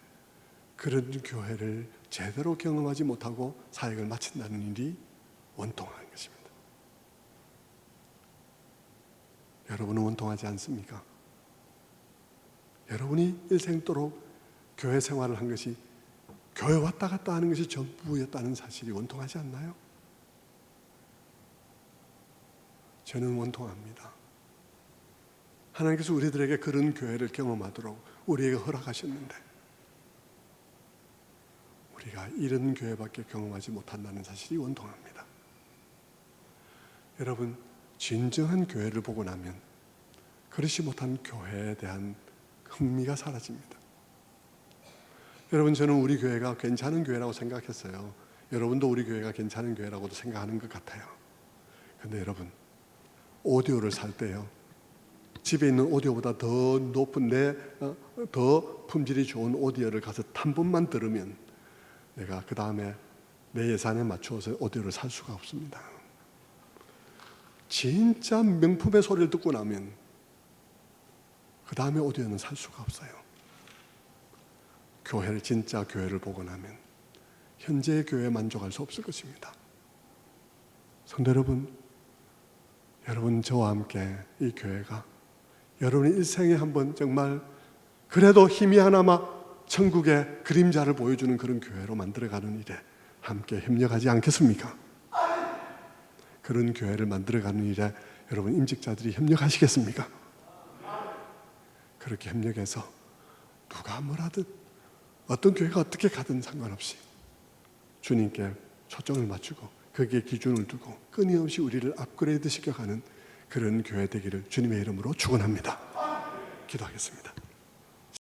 S1: 그런 교회를 제대로 경험하지 못하고 사역을 마친다는 일이 원통한 것입니다. 여러분은 원통하지 않습니까? 여러분이 일생도록 교회 생활을 한 것이 교회 왔다 갔다 하는 것이 전부였다는 사실이 원통하지 않나요? 저는 원통합니다. 하나님께서 우리들에게 그런 교회를 경험하도록 우리에게 허락하셨는데 우리가 이런 교회밖에 경험하지 못한다는 사실이 원통합니다. 여러분, 진정한 교회를 보고 나면 그렇지 못한 교회에 대한 흥미가 사라집니다. 여러분, 저는 우리 교회가 괜찮은 교회라고 생각했어요. 여러분도 우리 교회가 괜찮은 교회라고도 생각하는 것 같아요. 그런데 여러분, 오디오를 살 때요, 집에 있는 오디오보다 더 높은 더 품질이 좋은 오디오를 가서 한 번만 들으면 내가 그 다음에 내 예산에 맞추어서 오디오를 살 수가 없습니다. 진짜 명품의 소리를 듣고 나면 그 다음에 오디오는 살 수가 없어요. 진짜 교회를 보고 나면 현재의 교회에 만족할 수 없을 것입니다. 성도 여러분 저와 함께 이 교회가 여러분의 일생에 한번 정말 그래도 희미하나마 천국의 그림자를 보여주는 그런 교회로 만들어가는 일에 함께 협력하지 않겠습니까? 그런 교회를 만들어가는 일에 여러분 임직자들이 협력하시겠습니까? 그렇게 협력해서 누가 뭐라든 어떤 교회가 어떻게 가든 상관없이 주님께 초점을 맞추고 거기에 기준을 두고 끊임없이 우리를 업그레이드 시켜가는 그런 교회 되기를 주님의 이름으로 축원합니다. 기도하겠습니다.